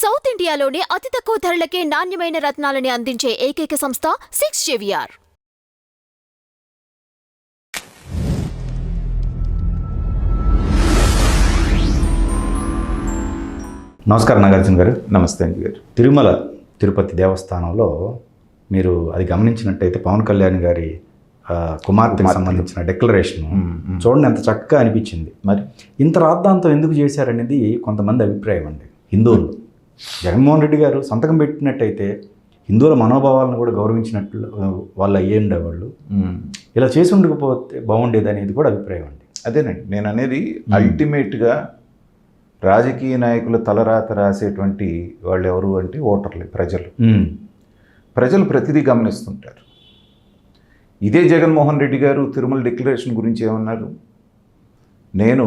South ఇండియాలోనే అతి తక్కువ ధరలకే నాణ్యమైన రత్నాలని అందించే ఏకైక సంస్థ 6 JVR. నమస్కారం నాగార్జున గారు. నమస్తే అండి గారు. తిరుమల తిరుపతి దేవస్థానంలో మీరు అది గమనించినట్టయితే పవన్ కళ్యాణ్ గారి కుమార్తెకి సంబంధించిన డెక్లరేషన్ చూడండి ఎంత చక్కగా అనిపించింది. మరి ఇంత రాద్ధాంతం ఎందుకు చేశారనేది కొంతమంది అభిప్రాయం అండి. హిందువులు జగన్మోహన్ రెడ్డి గారు సంతకం పెట్టినట్టయితే హిందువుల మనోభావాలను కూడా గౌరవించినట్లు వాళ్ళు అయ్యే ఉండేవాళ్ళు. ఇలా చేసి ఉండకపోతే బాగుండేది అనేది కూడా అభిప్రాయం అండి. అదేనండి నేను అనేది. అల్టిమేట్గా రాజకీయ నాయకుల తలరాత రాసేటువంటి వాళ్ళు ఎవరు అంటే ఓటర్లు, ప్రజలు ప్రతిదీ గమనిస్తుంటారు. ఇదే జగన్మోహన్ రెడ్డి గారు తిరుమల డిక్లరేషన్ గురించి ఏమన్నారు? నేను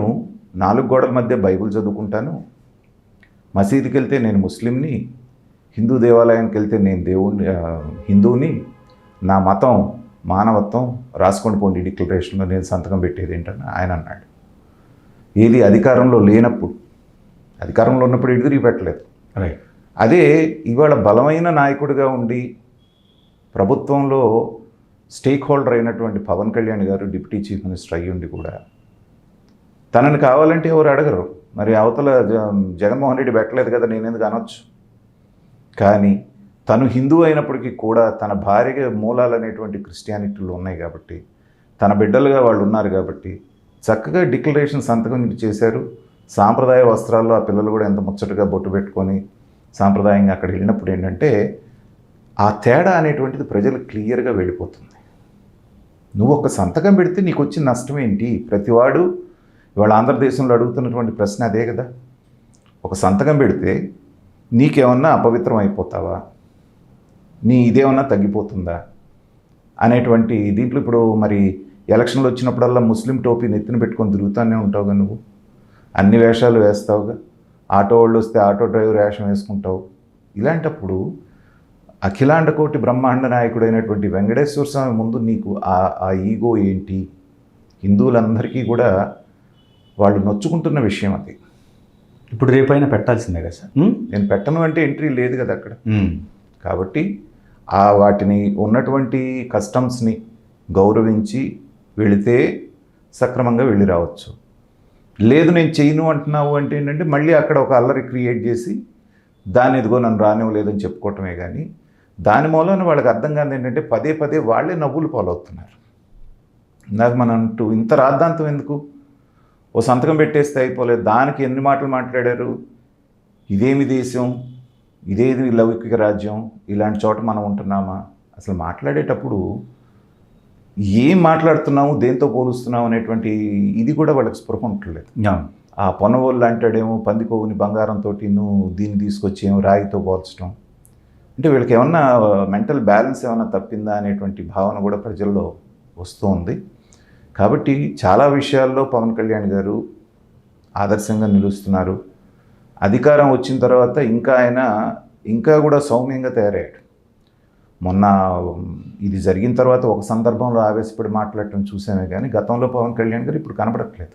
4 గోడల మధ్య బైబిల్ చదువుకుంటాను, మసీదుకి వెళ్తే నేను ముస్లింని, హిందూ దేవాలయానికి వెళ్తే నేను హిందువుని, నా మతం మానవత్వం, రాసుకొని పోండి డిక్లరేషన్లో నేను సంతకం పెట్టేది ఏంటని ఆయన అన్నాడు. ఏది అధికారంలో లేనప్పుడు, అధికారంలో ఉన్నప్పుడు ఎదురు పెట్టలేదు. రైట్. అదే ఇవాళ బలమైన నాయకుడిగా ఉండి ప్రభుత్వంలో స్టేక్ హోల్డర్ అయినటువంటి పవన్ కళ్యాణ్ గారు డిప్యూటీ చీఫ్ మినిస్టర్ అయ్యుండి కూడా తనని కావాలంటే ఎవరు అడగరు. మరి అవతల జగన్మోహన్ రెడ్డి పెట్టలేదు కదా నేను ఎందుకు అనొచ్చు. కానీ తను హిందూ అయినప్పటికీ కూడా తన భార్య మూలాలు అనేటువంటి క్రిస్టియానిటీలు ఉన్నాయి కాబట్టి, తన బిడ్డలుగా వాళ్ళు ఉన్నారు కాబట్టి చక్కగా డిక్లరేషన్ సంతకం చేశారు. సాంప్రదాయ వస్త్రాల్లో ఆ పిల్లలు కూడా ఎంత ముచ్చటగా బొట్టు పెట్టుకొని సాంప్రదాయంగా అక్కడ వెళ్ళినప్పుడు ఏంటంటే ఆ తేడా అనేటువంటిది ప్రజలకు క్లియర్గా వెళ్ళిపోతుంది. నువ్వు ఒక సంతకం పెడితే నీకు వచ్చిన నష్టం ఏంటి? ప్రతివాడు ఇవాళ ఆంధ్రదేశంలో అడుగుతున్నటువంటి ప్రశ్న అదే కదా. ఒక సంతకం పెడితే నీకేమన్నా అపవిత్రం అయిపోతావా, ఇదేమన్నా తగ్గిపోతుందా అనేటువంటి దీంట్లో ఇప్పుడు మరి ఎలక్షన్లు వచ్చినప్పుడల్లా ముస్లిం టోపీ నెత్తిన పెట్టుకొని తిరుగుతూనే ఉంటావుగా, నువ్వు అన్ని వేషాలు వేస్తావుగా, ఆటో వాళ్ళు వస్తే ఆటో డ్రైవర్ వేషం వేసుకుంటావు. ఇలాంటప్పుడు అఖిలాండ కోటి బ్రహ్మాండ నాయకుడైనటువంటి వెంకటేశ్వర స్వామి ముందు నీకు ఆ ఈగో ఏంటి? హిందువులందరికీ కూడా వాళ్ళు నొచ్చుకుంటున్న విషయం అది. ఇప్పుడు రేపైనా పెట్టాల్సిందే కదా సార్. నేను పెట్టను అంటే ఎంట్రీ లేదు కదా అక్కడ. కాబట్టి వాటిని ఉన్నటువంటి కస్టమ్స్ని గౌరవించి వెళితే సక్రమంగా వెళ్ళి రావచ్చు. లేదు నేను చేయను అంటున్నావు అంటే ఏంటంటే మళ్ళీ అక్కడ ఒక అల్లరి క్రియేట్ చేసి దాని ఎదుగో నన్ను రానివ్వలేదని చెప్పుకోవటమే. కానీ దాని మూలన వాళ్ళకి అర్థం కాదు ఏంటంటే పదే పదే వాళ్ళే నవ్వులు పాలవుతున్నారు. నాకు మనం అంటూ ఇంత రాద్ధాంతం ఎందుకు? ఓ సంతకం పెట్టేస్తే అయిపోలేదు. దానికి ఎన్ని మాటలు మాట్లాడారు? ఇదేమి దేశం, ఇదేది లౌకిక రాజ్యం, ఇలాంటి చోట మనం ఉంటున్నామా? అసలు మాట్లాడేటప్పుడు ఏం మాట్లాడుతున్నాము, దేంతో పోలుస్తున్నాము అనేటువంటి ఇది కూడా వాళ్ళకి స్పృహ ఉండట్లేదు. ఆ పొనవోళ్ళు అంటాడేమో పందికొవ్వుని బంగారంతో నువ్వు దీన్ని తీసుకొచ్చి ఏమో రాయితో పోల్చడం అంటే వీళ్ళకి ఏమన్నా మెంటల్ బ్యాలెన్స్ ఏమన్నా తప్పిందా అనేటువంటి భావన కూడా ప్రజల్లో వస్తూ ఉంది. కాబట్టి చాలా విషయాల్లో పవన్ కళ్యాణ్ గారు ఆదర్శంగా నిలుస్తున్నారు. అధికారం వచ్చిన తర్వాత ఇంకా కూడా సౌమ్యంగా తయారయ్యాడు. మొన్న ఇది జరిగిన తర్వాత ఒక సందర్భంలో ఆవేశపడి మాట్లాడటం చూసామే కానీ గతంలో పవన్ కళ్యాణ్ గారు ఇప్పుడు కనపడట్లేదు.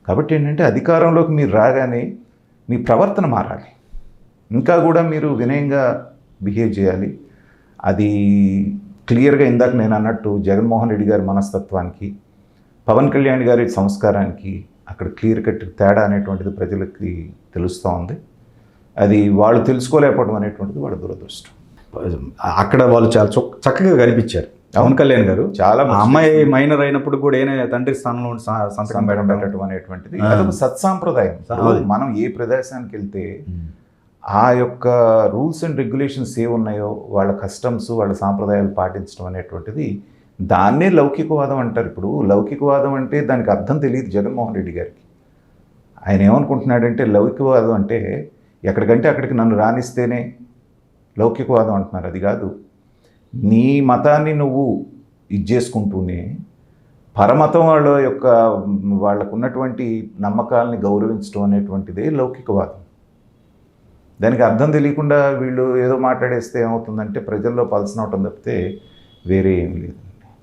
కాబట్టి ఏంటంటే అధికారంలోకి మీరు రాగానే మీ ప్రవర్తన మారాలి, ఇంకా కూడా మీరు వినయంగా బిహేవ్ చేయాలి. అది క్లియర్గా ఇందాక నేను అన్నట్టు జగన్మోహన్ రెడ్డి గారి మనస్తత్వానికి, పవన్ కళ్యాణ్ గారి సంస్కారానికి అక్కడ క్లియర్ కట్ తేడా అనేటువంటిది ప్రజలకి తెలుస్తూ ఉంది. అది వాళ్ళు తెలుసుకోలేకపోవడం అనేటువంటిది వాళ్ళ దురదృష్టం. అక్కడ వాళ్ళు చాలా చక్కగా కనిపించారు పవన్ కళ్యాణ్ గారు. చాలా అమ్మాయి మైనర్ అయినప్పుడు కూడా తండ్రి స్థానంలో సంతకం పెట్టడం అనేటువంటిది అదొక సత్సాంప్రదాయం. మనం ఏ ప్రదేశానికి వెళ్తే ఆ యొక్క రూల్స్ అండ్ రెగ్యులేషన్స్ ఏ ఉన్నాయో వాళ్ళ కస్టమ్స్ వాళ్ళ సాంప్రదాయాలు పాటించడం అనేటువంటిది దాన్నే లౌకికవాదం అంటారు. ఇప్పుడు లౌకికవాదం అంటే దానికి అర్థం తెలియదు జగన్మోహన్ రెడ్డి గారికి. ఆయన ఏమనుకుంటున్నాడంటే లౌకికవాదం అంటే ఎక్కడికంటే అక్కడికి నన్ను రాణిస్తేనే లౌకికవాదం అంటున్నారు. అది కాదు. నీ మతాన్ని నువ్వు ఇది చేసుకుంటూనే పరమతం వాళ్ళకు ఉన్నటువంటి నమ్మకాలని గౌరవించడం అనేటువంటిదే లౌకికవాదం. దానికి అర్థం తెలియకుండా వీళ్ళు ఏదో మాట్లాడేస్తే ఏమవుతుందంటే ప్రజల్లో పల్సనవటం తప్పితే వేరే ఏం లేదు.